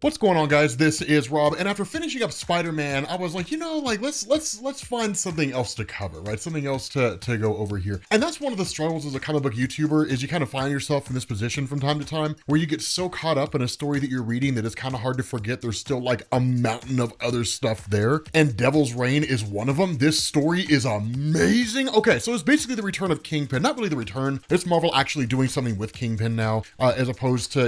What's going on, guys? This is Rob, and after finishing up Spider-Man, I was like, let's find something else to cover, right? Something else to go over here. And that's one of the struggles as a comic book YouTuber, is you kind of find yourself in this position from time to time where you get so caught up in a story that you're reading that it's kind of hard to forget there's still like a mountain of other stuff there. And Devil's Reign is one of them. This story is amazing. Okay, so it's basically the return of Kingpin. Not really the return. It's Marvel actually doing something with Kingpin now, as opposed to,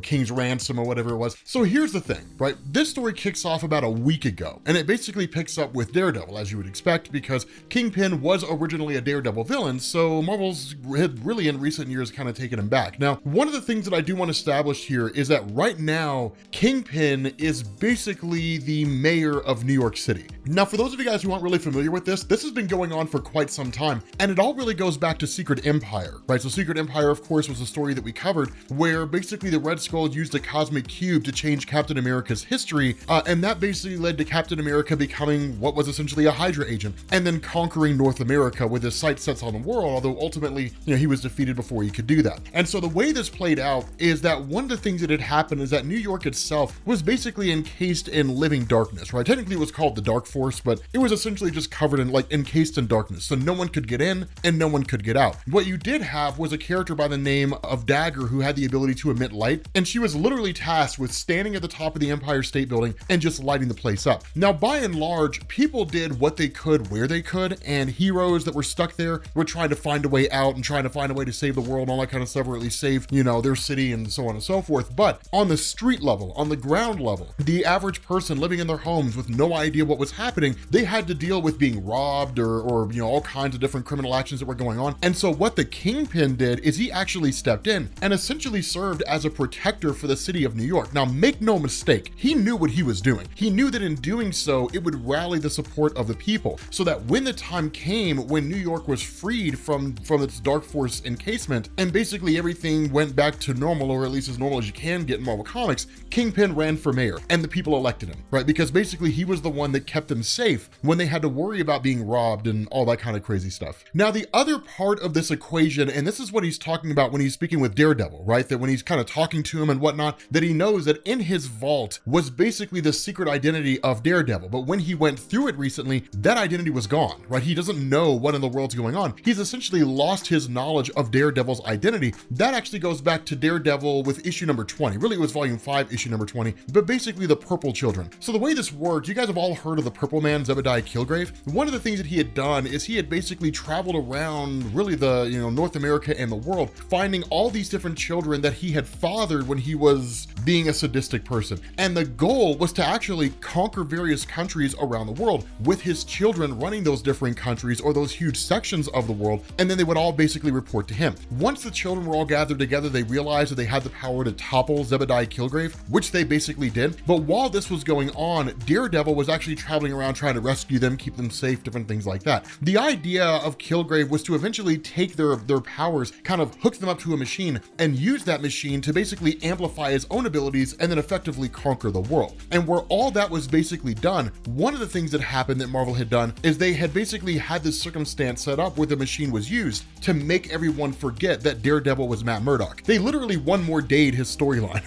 King's Ransom or whatever it was. So here's the thing, right? This story kicks off about a week ago, and it basically picks up with Daredevil, as you would expect, because Kingpin was originally a Daredevil villain, so Marvel's had really in recent years kind of taken him back. Now, one of the things that I do want to establish here is that right now, Kingpin is basically the mayor of New York City. Now, for those of you guys who aren't really familiar with this has been going on for quite some time, and it all really goes back to Secret Empire, right? So Secret Empire, of course, was a story that we covered where basically the Red Skull used a cosmic cube to change Captain America's history, and that basically led to Captain America becoming what was essentially a Hydra agent, and then conquering North America with his sights set on the world, although ultimately, he was defeated before he could do that. And so the way this played out is that one of the things that had happened is that New York itself was basically encased in living darkness, right? Technically it was called the Dark Force, but it was essentially just covered in, encased in darkness, so no one could get in and no one could get out. What you did have was a character by the name of Dagger who had the ability to emit light, and she was literally tasked with standing at the top of the Empire State Building and just lighting the place up. Now, by and large, people did what they could where they could, and heroes that were stuck there were trying to find a way out and trying to find a way to save the world and all that kind of stuff, or at least save, their city and so on and so forth. But on the street level, on the ground level, the average person living in their homes with no idea what was happening, they had to deal with being robbed or all kinds of different criminal actions that were going on. And so what the Kingpin did is he actually stepped in and essentially served as a protector for the city of New York. Now, make no mistake, he knew what he was doing. He knew that in doing so, it would rally the support of the people, so that when the time came when New York was freed from its Dark Force encasement and basically everything went back to normal, or at least as normal as you can get in Marvel Comics, Kingpin ran for mayor and the people elected him, right? Because basically he was the one that kept them safe when they had to worry about being robbed and all that kind of crazy stuff. Now, the other part of this equation, and this is what he's talking about when he's speaking with Daredevil, right? That when he's kind of talking to him and whatnot, that he knows that in his vault was basically the secret identity of Daredevil. But when he went through it recently, that identity was gone, right? He doesn't know what in the world's going on. He's essentially lost his knowledge of Daredevil's identity. That actually goes back to Daredevil with issue number 20. Really, it was volume 5, issue number 20, but basically the Purple Children. So the way this worked, you guys have all heard of the Purple Man, Zebediah Killgrave. One of the things that he had done is he had basically traveled around really the, North America and the world, finding all these different children that he had fathered when he was being a sadistic person. And the goal was to actually conquer various countries around the world with his children running those different countries or those huge sections of the world, and then they would all basically report to him. Once the children were all gathered together, they realized that they had the power to topple Zebediah Killgrave, which they basically did. But while this was going on, Daredevil was actually traveling around trying to rescue them, keep them safe, different things like that. The idea of Killgrave was to eventually take their powers, kind of hook them up to a machine, and use that machine to basically amplify his own abilities and then effectively conquer the world. And where all that was basically done, one of the things that happened that Marvel had done is they had basically had this circumstance set up where the machine was used to make everyone forget that Daredevil was Matt Murdock. They literally one more dayed his storyline.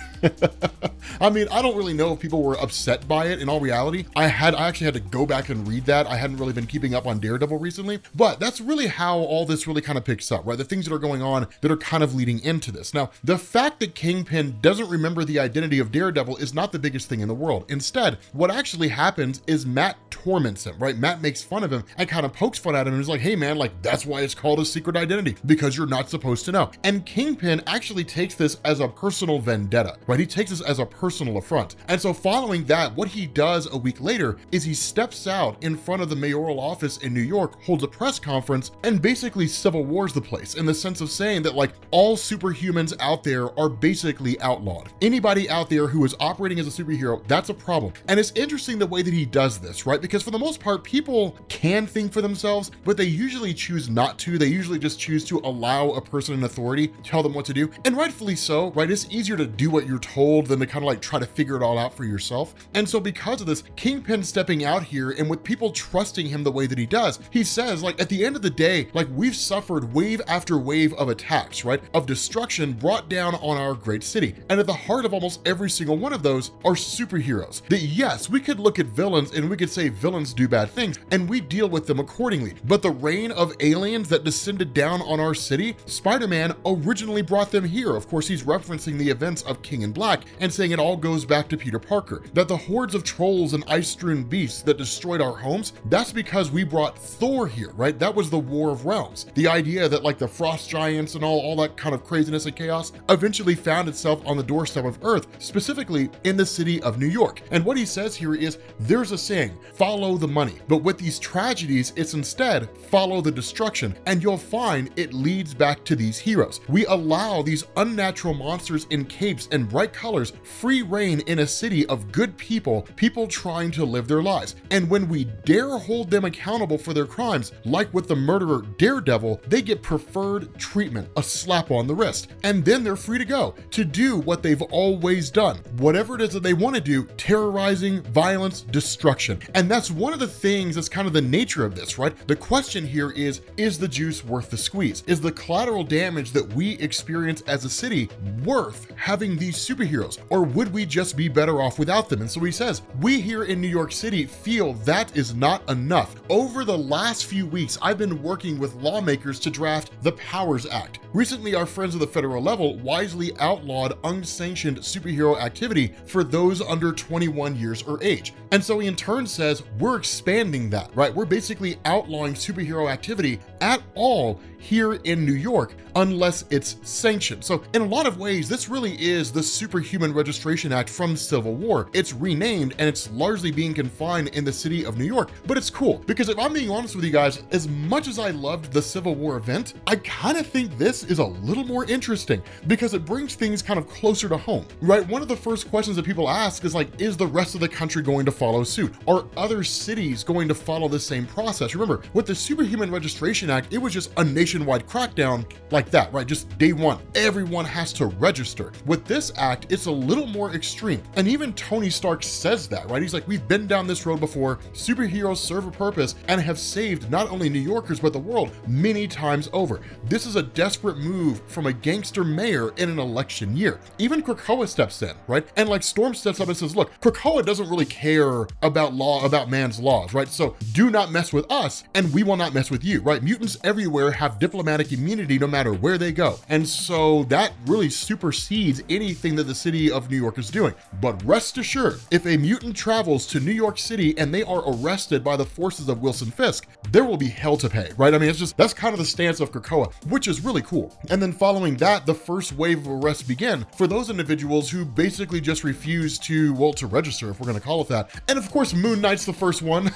I mean, I don't really know if people were upset by it. In all reality, I actually had to go back and read that. I hadn't really been keeping up on Daredevil recently, but that's really how all this really kind of picks up, right? The things that are going on that are kind of leading into this. Now, the fact that Kingpin doesn't remember the identity of Daredevil is not the biggest thing in the world. Instead, what actually happens is Matt torments him, right? Matt makes fun of him and kind of pokes fun at him and is like, hey man, that's why it's called a secret identity, because you're not supposed to know. And Kingpin actually takes this as a personal vendetta, right? He takes this as a personal affront. And so following that, what he does a week later is he steps out in front of the mayoral office in New York, holds a press conference, and basically civil wars the place in the sense of saying that all superhumans out there are basically outlawed. Anybody out there who is operating as a superhero, that's a problem. And it's interesting the way that he does this, right? Because for the most part, people can think for themselves, but they usually choose not to. They usually just choose to allow a person in authority tell them what to do. And rightfully so, right? It's easier to do what you're told than to kind of try to figure it all out for yourself. And so because of this, Kingpin stepping out here, and with people trusting him the way that he does, he says, like, at the end of the day, like, we've suffered wave after wave of attacks, right, of destruction brought down on our great city, and at the heart of almost every single one of those are superheroes. That yes, we could look at villains and we could say villains do bad things, and we deal with them accordingly, but the reign of aliens that descended down on our city, Spider-Man originally brought them here. Of course, he's referencing the events of King in Black and saying it all goes back to Peter Parker, that the hordes of trolls and ice-strewn beasts that destroyed our homes, that's because we brought Thor here, right? That was the War of Realms. The idea that like the frost giants and all that kind of craziness and chaos eventually found itself on the doorstep of Earth, specifically in the city of New York. And what he says here is, there's a saying, follow the money. But with these tragedies, it's instead follow the destruction, and you'll find it leads back to these heroes. We allow these unnatural monsters in capes and bright colors free reign in a city of good people, people trying to live their lives. And when we dare hold them accountable for their crimes, like with the murderer Daredevil, they get preferred treatment, a slap on the wrist, and then they're free to go to do what they've always done, whatever it is that they want to do, terrorizing, violence, destruction. And that's one of the things that's kind of the nature of this, right? The question here is the juice worth the squeeze? Is the collateral damage that we experience as a city worth having these superheroes, or would we just be better off without them? And so he says, we here in New York City feel that is not enough. Over the last few weeks, I've been working with lawmakers to draft the Powers Act. Recently, our friends at the federal level wisely outlawed unsanctioned superhero activity for those under 21 years or age. And so he in turn says, we're expanding that, right? We're basically outlawing superhero activity at all here in New York, unless it's sanctioned. So in a lot of ways, this really is the Superhuman Registration Act from Civil War. It's renamed and it's largely being confined in the city of New York, but it's cool because if I'm being honest with you guys, as much as I loved the Civil War event, I kind of think this is a little more interesting because it brings things kind of closer to home, right? One of the first questions that people ask is like, is the rest of the country going to follow suit? Are other cities going to follow the same process? Remember, with the Superhuman Registration Act, it was just a nationwide crackdown like that, right? Just day one, everyone has to register. With this act, it's a little more extreme. And even Tony Stark says that, right? He's like, we've been down this road before. Superheroes serve a purpose and have saved not only New Yorkers, but the world many times over. This is a desperate move from a gangster mayor in an election year. Even Krakoa steps in, right? And like Storm steps up and says, look, Krakoa doesn't really care about man's laws, right? So do not mess with us and we will not mess with you, right? Mutants everywhere have diplomatic immunity no matter where they go. And so that really supersedes anything that the city of New York is doing. But rest assured, if a mutant travels to New York City and they are arrested by the forces of Wilson Fisk, there will be hell to pay, right? I mean, it's just, that's kind of the stance of Krakoa, which is really cool. And then following that, the first wave of arrests begin for those individuals who basically just refuse to register, if we're gonna call it that. And of course, Moon Knight's the first one.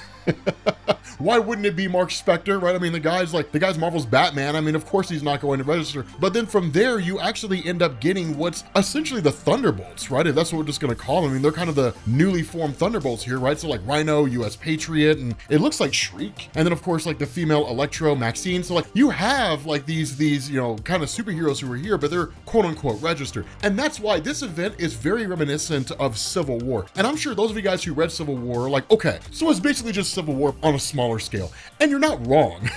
Why wouldn't it be Mark Spector, right? I mean, the guy's Marvel's Batman. I mean, of course he's not going to register. But then from there, you actually end up getting what's essentially the Thunderbolts, right? If that's what we're just gonna call them. I mean, they're kind of the newly formed Thunderbolts here, right? So like Rhino, US Patriot, and it looks like Shriek. And then of course, like the female Electro, Maxine. So like you have like these, you know, kind of superheroes who are here, but they're quote unquote registered. And that's why this event is very reminiscent of Civil War. And I'm sure those of you guys who read Civil War are like, okay, so it's basically just Civil War on a smaller scale. And you're not wrong.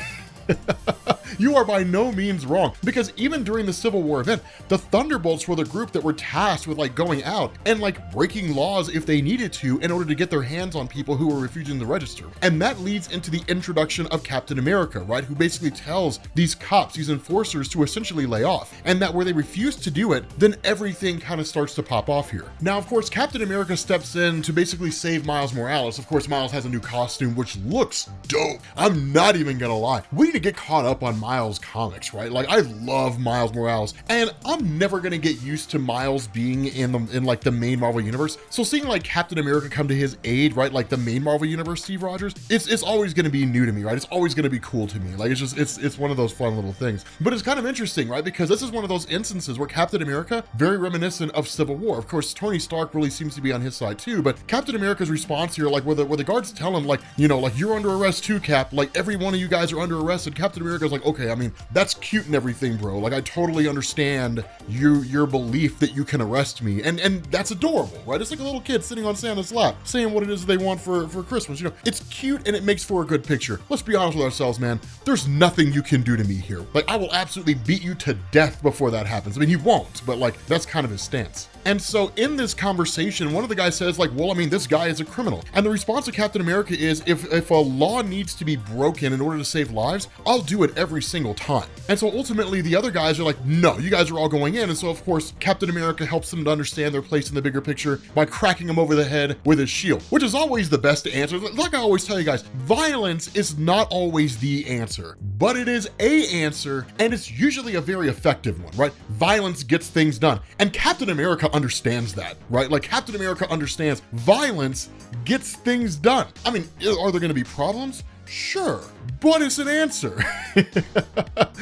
You are by no means wrong, because even during the Civil War event, the Thunderbolts were the group that were tasked with like going out and like breaking laws if they needed to in order to get their hands on people who were refusing to register. And that leads into the introduction of Captain America, right? Who basically tells these cops, these enforcers, to essentially lay off, and that where they refuse to do it, then everything kind of starts to pop off here. Now, of course, Captain America steps in to basically save Miles Morales. Of course, Miles has a new costume, which looks dope. I'm not even gonna lie. We need to get caught up on Miles comics, right? Like I love Miles Morales, and I'm never gonna get used to Miles being in like the main Marvel universe. So seeing like Captain America come to his aid, right? Like the main Marvel universe, Steve Rogers, it's always gonna be new to me, right? It's always gonna be cool to me. Like it's just, it's one of those fun little things. But it's kind of interesting, right? Because this is one of those instances where Captain America, very reminiscent of Civil War. Of course, Tony Stark really seems to be on his side too, but Captain America's response here, like where the guards tell him like, you know, like you're under arrest too, Cap, like every one of you guys are under arrest, and Captain America's like, okay, I mean, that's cute and everything, bro. Like, I totally understand your belief that you can arrest me. And that's adorable, right? It's like a little kid sitting on Santa's lap, saying what it is they want for Christmas. You know, it's cute and it makes for a good picture. Let's be honest with ourselves, man. There's nothing you can do to me here. Like, I will absolutely beat you to death before that happens. I mean, he won't, but like, that's kind of his stance. And so in this conversation, one of the guys says like, well, I mean, this guy is a criminal. And the response of Captain America is, if a law needs to be broken in order to save lives, I'll do it every single time. And so ultimately the other guys are like, no, you guys are all going in. And so of course, Captain America helps them to understand their place in the bigger picture by cracking them over the head with his shield, which is always the best answer. Like I always tell you guys, violence is not always the answer, but it is a answer, and it's usually a very effective one, right? Violence gets things done. And Captain America understands that, right? Like Captain America understands violence gets things done. I mean, are there gonna be problems? Sure, but it's an answer.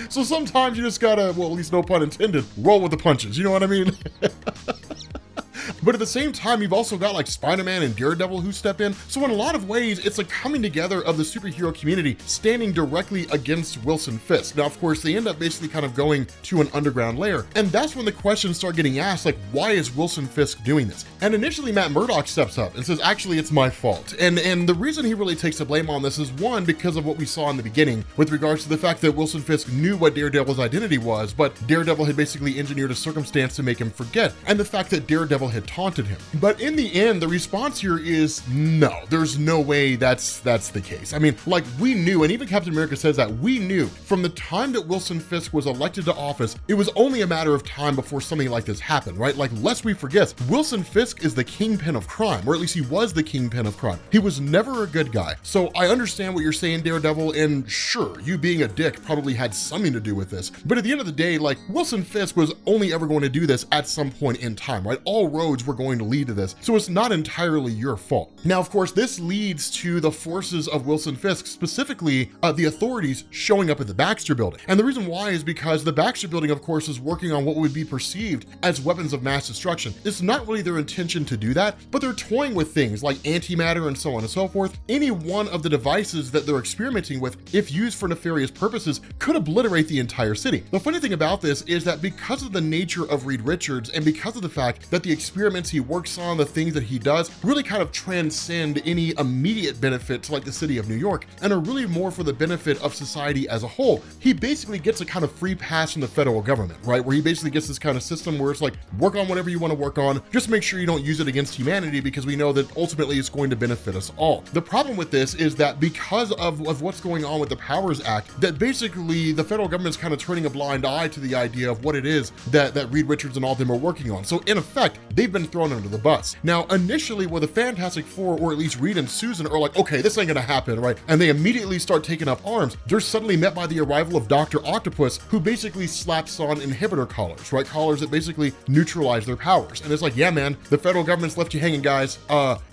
So sometimes you just gotta, well, at least no pun intended, roll with the punches, you know what I mean? But at the same time, you've also got like Spider-Man and Daredevil who step in. So in a lot of ways, it's a coming together of the superhero community standing directly against Wilson Fisk. Now, of course, they end up basically kind of going to an underground lair. And that's when the questions start getting asked, like, why is Wilson Fisk doing this? And initially, Matt Murdock steps up and says, actually, it's my fault. And the reason he really takes the blame on this is, one, because of what we saw in the beginning with regards to the fact that Wilson Fisk knew what Daredevil's identity was, but Daredevil had basically engineered a circumstance to make him forget, and the fact that Daredevil had taunted him. But in the end, the response here is no, there's no way that's the case. I mean, like, we knew, and even Captain America says that, we knew from the time that Wilson Fisk was elected to office, it was only a matter of time before something like this happened, right? Like, lest we forget, Wilson Fisk is the kingpin of crime, or at least he was the kingpin of crime. He was never a good guy. So I understand what you're saying, Daredevil, and sure, you being a dick probably had something to do with this. But at the end of the day, like, Wilson Fisk was only ever going to do this at some point in time, right? All roads were going to lead to this. So it's not entirely your fault. Now, of course, this leads to the forces of Wilson Fisk, specifically the authorities showing up at the Baxter Building. And the reason why is because the Baxter Building, of course, is working on what would be perceived as weapons of mass destruction. It's not really their intention to do that, but they're toying with things like antimatter and so on and so forth. Any one of the devices that they're experimenting with, if used for nefarious purposes, could obliterate the entire city. The funny thing about this is that because of the nature of Reed Richards and because of the fact that the experiments he works on, the things that he does, really kind of transcend any immediate benefit to like the city of New York and are really more for the benefit of society as a whole, he basically gets a kind of free pass from the federal government, right? Where he basically gets this kind of system where it's like, work on whatever you want to work on, just make sure you don't use it against humanity because we know that ultimately it's going to benefit us all. The problem with this is that because of what's going on with the Powers Act, that basically the federal government's kind of turning a blind eye to the idea of what it is that Reed Richards and all of them are working on. So in effect, they've been thrown under the bus. Now, initially, where the Fantastic Four, or at least Reed and Susan, are like, okay, this ain't gonna happen, right? And they immediately start taking up arms. They're suddenly met by the arrival of Dr. Octopus, who basically slaps on inhibitor collars, right? Collars that basically neutralize their powers. And it's like, yeah, man, the federal government's left you hanging, guys.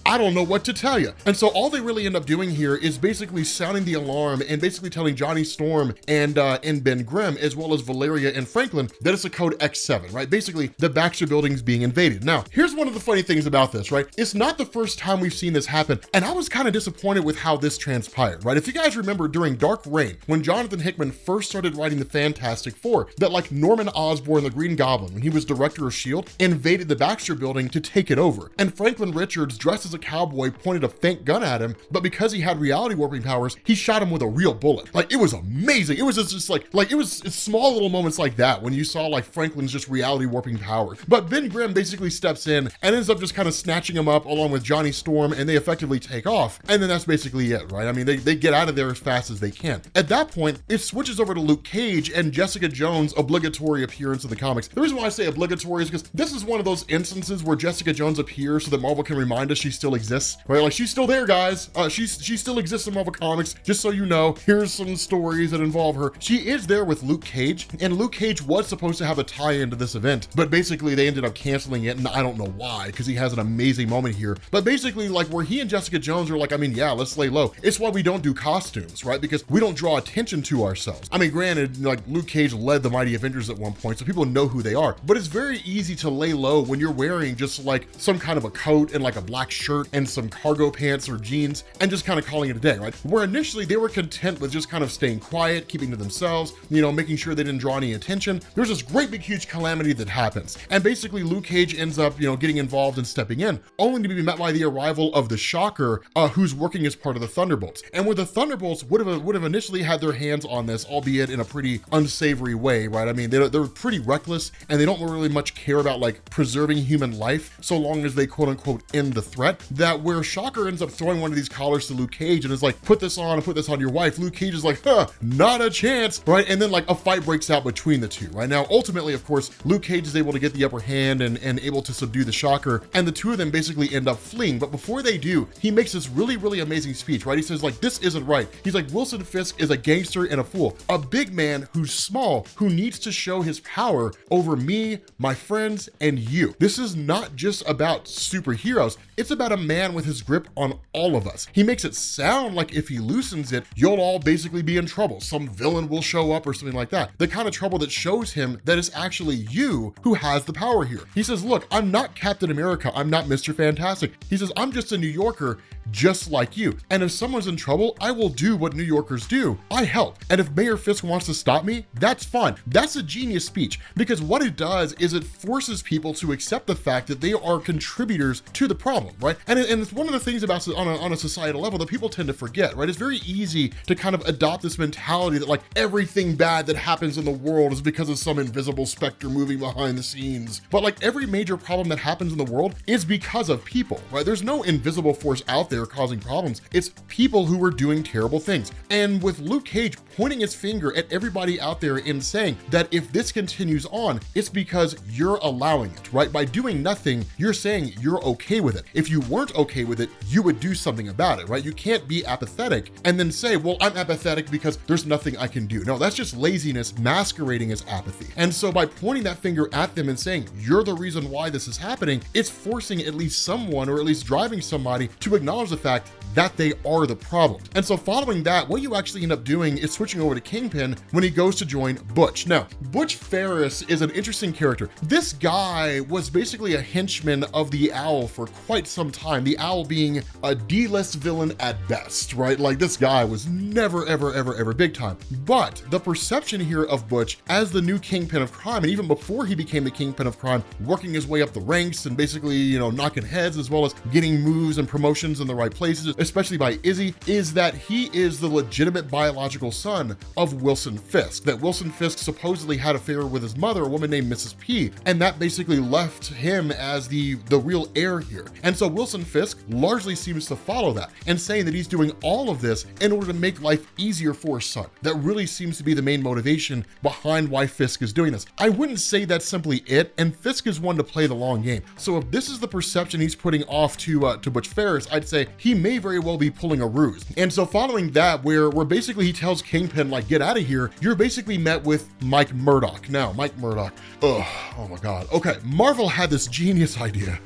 I don't know what to tell you. And so all they really end up doing here is basically sounding the alarm and basically telling Johnny Storm and Ben Grimm, as well as Valeria and Franklin, that it's a code X7, right? Basically, the Baxter Building's being invaded. Now, here's one of the funny things about this, right? It's not the first time we've seen this happen, and I was kind of disappointed with how this transpired, right? If you guys remember during Dark Reign, when Jonathan Hickman first started writing the Fantastic Four, that like Norman Osborn, the Green Goblin, when he was director of S.H.I.E.L.D., invaded the Baxter Building to take it over. And Franklin Richards, dressed as a cowboy, pointed a fake gun at him, but because he had reality warping powers, he shot him with a real bullet. Like, it was amazing. It was just like it was small little moments like that when you saw like Franklin's just reality warping powers. But Ben Grimm basically steps in and ends up just kind of snatching him up along with Johnny Storm, and they effectively take off. And then that's basically it, right? I mean, they get out of there as fast as they can. At that point, it switches over to Luke Cage and Jessica Jones' obligatory appearance in the comics. The reason why I say obligatory is because this is one of those instances where Jessica Jones appears so that Marvel can remind us she still exists, right? Like, she's still there, guys. She still exists in Marvel Comics, just so you know. Here's some stories that involve her. She is there with Luke Cage, and Luke Cage was supposed to have a tie-in to this event, but basically they ended up canceling it, and I don't know why, because he has an amazing moment here. But basically, like, where he and Jessica Jones are like, I mean, yeah, let's lay low. It's why we don't do costumes, right? Because we don't draw attention to ourselves. I mean, granted, like, Luke Cage led the Mighty Avengers at one point, so people know who they are, but it's very easy to lay low when you're wearing just like some kind of a coat and like a black shirt shirt and some cargo pants or jeans and just kind of calling it a day, right? Where initially they were content with just kind of staying quiet, keeping to themselves, making sure they didn't draw any attention. There's this great big huge calamity that happens. And basically Luke Cage ends up, getting involved and stepping in, only to be met by the arrival of the Shocker, who's working as part of the Thunderbolts. And where the Thunderbolts would have initially had their hands on this, albeit in a pretty unsavory way, right? I mean, they're pretty reckless and they don't really much care about like preserving human life so long as they quote unquote end the threat. That where Shocker ends up throwing one of these collars to Luke Cage and is like, put this on and put this on your wife. Luke Cage is like, not a chance, right? And then like a fight breaks out between the two, right? Now, ultimately, of course, Luke Cage is able to get the upper hand and able to subdue the Shocker, and the two of them basically end up fleeing. But before they do, he makes this really, really amazing speech, right? He says like, this isn't right. He's like, Wilson Fisk is a gangster and a fool, a big man who's small, who needs to show his power over me, my friends, and you. This is not just about superheroes. It's about a man with his grip on all of us. He makes it sound like if he loosens it, you'll all basically be in trouble. Some villain will show up or something like that. The kind of trouble that shows him that it's actually you who has the power here. He says, look, I'm not Captain America. I'm not Mr. Fantastic. He says, I'm just a New Yorker just like you. And if someone's in trouble, I will do what New Yorkers do. I help. And if Mayor Fisk wants to stop me, that's fine. That's a genius speech, because what it does is it forces people to accept the fact that they are contributors to the problem, right? And it's one of the things about on a societal level that people tend to forget, right? It's very easy to kind of adopt this mentality that like everything bad that happens in the world is because of some invisible specter moving behind the scenes. But like every major problem that happens in the world is because of people, right? There's no invisible force out there causing problems. It's people who are doing terrible things. And with Luke Cage pointing his finger at everybody out there and saying that if this continues on, it's because you're allowing it, right? By doing nothing, you're saying you're okay with it. If you weren't okay with it, you would do something about it, right? You can't be apathetic and then say, well, I'm apathetic because there's nothing I can do. No, that's just laziness masquerading as apathy. And so by pointing that finger at them and saying, you're the reason why this is happening, it's forcing at least someone, or at least driving somebody to acknowledge the fact that they are the problem. And so following that, what you actually end up doing is switching over to Kingpin when he goes to join Butch. Now, Butch Ferris is an interesting character. This guy was basically a henchman of the Owl for quite some time, the Owl being a D-list villain at best, right? Like this guy was never, ever big time. But the perception here of Butch as the new Kingpin of crime, and even before he became the Kingpin of crime, working his way up the ranks and basically, knocking heads as well as getting moves and promotions in the right places, especially by Izzy, is that he is the legitimate biological son of Wilson Fisk. That Wilson Fisk supposedly had an affair with his mother, a woman named Mrs. P, and that basically left him as the real heir here. And so Wilson Fisk largely seems to follow that and saying that he's doing all of this in order to make life easier for his son. That really seems to be the main motivation behind why Fisk is doing this. I wouldn't say that's simply it, and Fisk is one to play the long game. So if this is the perception he's putting off to Butch Ferris, I'd say he may very well be pulling a ruse. And so following that, where basically he tells Kingpin, like, get out of here, you're basically met with Mike Murdock. Now, Mike Murdock, oh my God. Okay, Marvel had this genius idea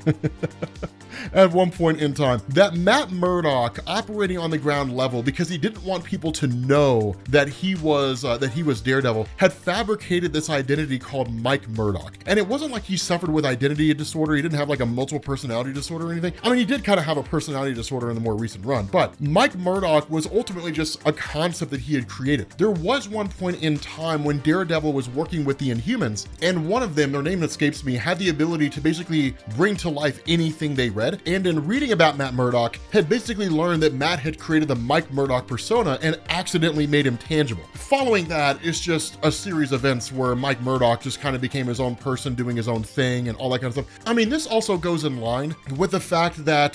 at one point in time that Matt Murdock, operating on the ground level because he didn't want people to know that he was Daredevil, had fabricated this identity called Mike Murdock. And it wasn't like he suffered with identity disorder. He didn't have like a multiple personality disorder or anything. I mean, he did kind of have a personality disorder in the more recent run, but Mike Murdock was ultimately just a concept that he had created. There was one point in time when Daredevil was working with the Inhumans, and one of them, their name escapes me, had the ability to basically bring to life anything they read. And in reading about Matt Murdock, had basically learned that Matt had created the Mike Murdock persona and accidentally made him tangible. Following that, it's just a series of events where Mike Murdock just kind of became his own person, doing his own thing and all that kind of stuff. I mean, this also goes in line with the fact that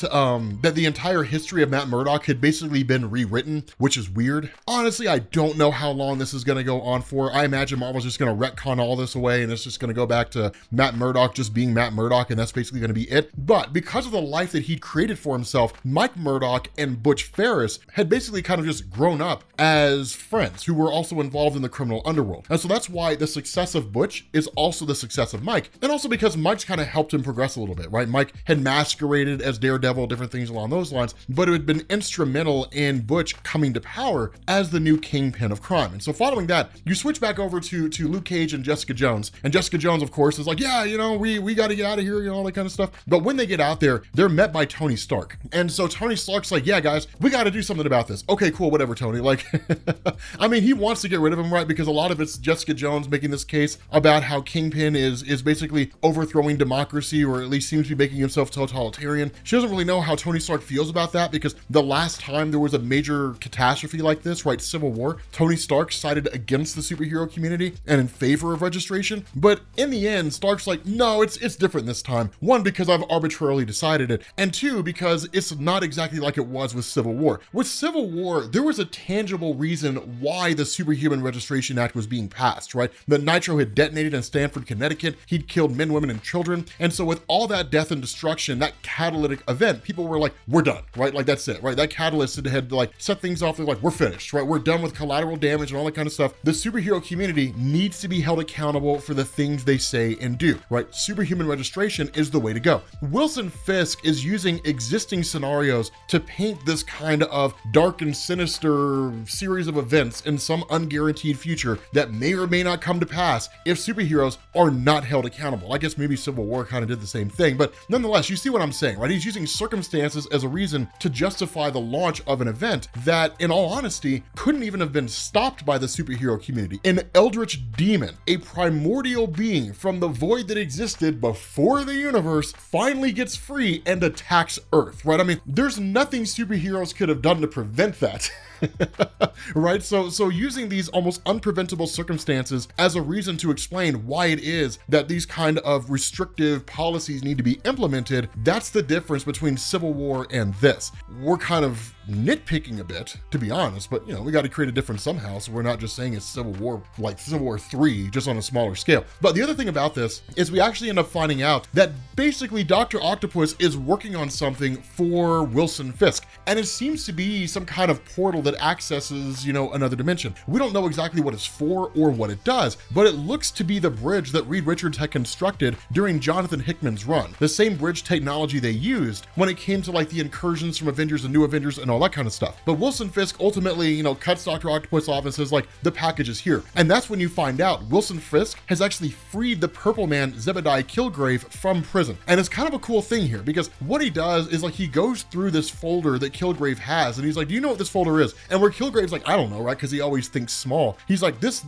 that the entire history of Matt Murdock had basically been rewritten, which is weird. Honestly, I don't know how long this is going to go on for. I imagine Marvel's just going to retcon all this away and it's just going to go back to Matt Murdock just being Matt Murdock, and that's basically going to be it. But because of the life that he'd created for himself, Mike Murdock and Butch Ferris had basically kind of just grown up as friends who were also involved in the criminal underworld. And so that's why the success of Butch is also the success of Mike. And also because Mike's kind of helped him progress a little bit, right? Mike had masqueraded as Daredevil, different things along those lines, but have been instrumental in Butch coming to power as the new kingpin of crime. And so following that, you switch back over to Luke Cage and Jessica Jones. And Jessica Jones, of course, is like, yeah, you know, we got to get out of here, you know, all that kind of stuff. But when they get out there, they're met by Tony Stark. And so Tony Stark's like, yeah, guys, we got to do something about this. Okay, cool, whatever, Tony. Like, I mean, he wants to get rid of him, right? Because a lot of it's Jessica Jones making this case about how Kingpin is basically overthrowing democracy, or at least seems to be making himself totalitarian. She doesn't really know how Tony Stark feels about that, because the last time there was a major catastrophe like this, right, Civil War, Tony Stark sided against the superhero community and in favor of registration. But in the end, Stark's like, no, it's different this time. One, because I've arbitrarily decided it, and two, because it's not exactly like it was with Civil War. With Civil War, there was a tangible reason why the Superhuman Registration Act was being passed, right? The Nitro had detonated in Stamford, Connecticut. He'd killed men, women, and children. And so with all that death and destruction, that catalytic event, people were like, we're done, right? Like, that's it, right? That catalyst had like set things off. They're like, we're finished, right? We're done with collateral damage and all that kind of stuff. The superhero community needs to be held accountable for the things they say and do, right? Superhuman registration is the way to go. Wilson Fisk is using existing scenarios to paint this kind of dark and sinister series of events in some unguaranteed future that may or may not come to pass if superheroes are not held accountable. I guess maybe Civil War kind of did the same thing, but nonetheless, you see what I'm saying, right? He's using circumstances as a reason to justify the launch of an event that, in all honesty, couldn't even have been stopped by the superhero community. An eldritch demon, a primordial being from the void that existed before the universe, finally gets free and attacks Earth, right? I mean, there's nothing superheroes could have done to prevent that. Right? So using these almost unpreventable circumstances as a reason to explain why it is that these kind of restrictive policies need to be implemented, that's the difference between Civil War and this. We're kind of nitpicking a bit, to be honest, but you know, we got to create a difference somehow, so we're not just saying it's Civil War, like Civil War 3, just on a smaller scale. But the other thing about this is we actually end up finding out that basically Dr. Octopus is working on something for Wilson Fisk, and it seems to be some kind of portal that accesses, you know, another dimension. We don't know exactly what it's for or what it does, but it looks to be the bridge that Reed Richards had constructed during Jonathan Hickman's run. The same bridge technology they used when it came to like the incursions from Avengers and New Avengers and all that kind of stuff. But Wilson Fisk ultimately, you know, cuts Dr. Octopus off and says like, the package is here. And that's when you find out Wilson Fisk has actually freed the Purple Man Zebediah Killgrave from prison. And it's kind of a cool thing here, because what he does is like he goes through this folder that Killgrave has, and he's like, do you know what this folder is? And where Killgrave's like, I don't know, right? Because he always thinks small. He's like, this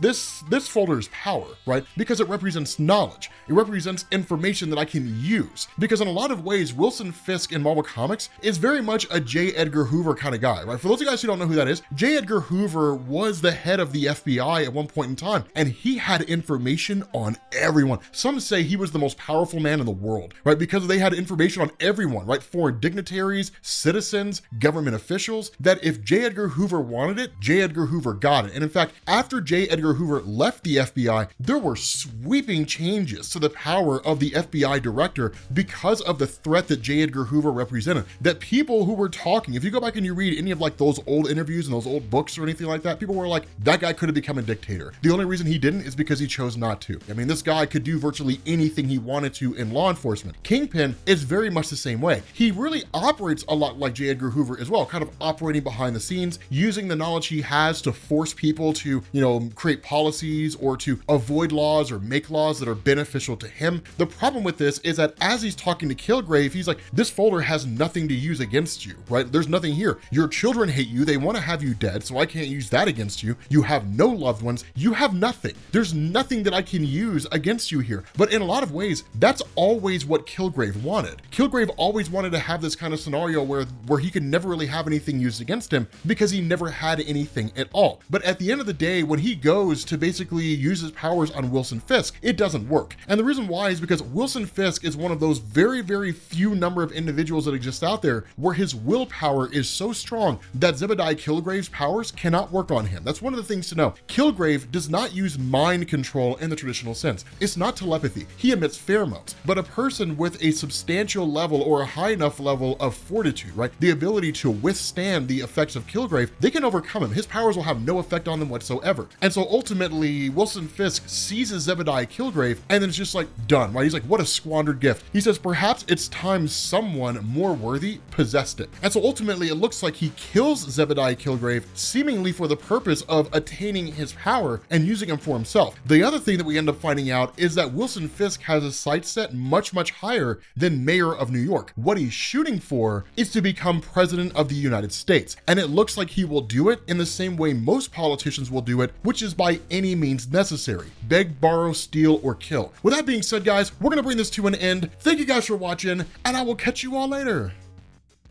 folder is power, right? Because it represents knowledge. It represents information that I can use. Because in a lot of ways, Wilson Fisk in Marvel Comics is very much a J. Edgar Hoover kind of guy, right? For those of you guys who don't know who that is, J. Edgar Hoover was the head of the FBI at one point in time, and he had information on everyone. Some say he was the most powerful man in the world, right? Because they had information on everyone, right? Foreign dignitaries, citizens, government officials, that if J. Edgar Hoover wanted it, J. Edgar Hoover got it. And in fact, after J. Edgar Hoover left the FBI, there were sweeping changes to the power of the FBI director because of the threat that J. Edgar Hoover represented. That people who were talking, if you go back and you read any of like those old interviews and those old books or anything like that, people were like, that guy could have become a dictator. The only reason he didn't is because he chose not to. I mean, this guy could do virtually anything he wanted to in law enforcement. Kingpin is very much the same way. He really operates a lot like J. Edgar Hoover as well, kind of operating behind the scenes, using the knowledge he has to force people to, you know, create policies or to avoid laws or make laws that are beneficial to him. The problem with this is that as he's talking to Killgrave, he's like, this folder has nothing to use against you, right? There's nothing here. Your children hate you. They want to have you dead, so I can't use that against you. You have no loved ones. You have nothing. There's nothing that I can use against you here. But in a lot of ways, that's always what Killgrave wanted. Killgrave always wanted to have this kind of scenario where he could never really have anything used against him because he never had anything at all. But at the end of the day, when he goes to basically use his powers on Wilson Fisk, it doesn't work. And the reason why is because Wilson Fisk is one of those very, very few number of individuals that exist out there where his willpower is so strong that Zebediah Killgrave's powers cannot work on him. That's one of the things to know. Killgrave does not use mind control in the traditional sense. It's not telepathy. He emits pheromones. But a person with a substantial level or a high enough level of fortitude, right? The ability to withstand the effects of Killgrave Kilgrave, they can overcome him. His powers will have no effect on them whatsoever. And so ultimately, Wilson Fisk seizes Zebediah Kilgrave, and then it's just like done, right? He's like, what a squandered gift. He says, perhaps it's time someone more worthy possessed it. And so ultimately, it looks like he kills Zebediah Kilgrave, seemingly for the purpose of attaining his power and using him for himself. The other thing that we end up finding out is that Wilson Fisk has a sight set much higher than mayor of New York. What he's shooting for is to become president of the United States. And it looks like he will do it in the same way most politicians will do it, which is by any means necessary. Beg, borrow, steal, or kill. With that being said, guys, we're gonna bring this to an end. Thank you guys for watching, and I will catch you all later.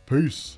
Peace.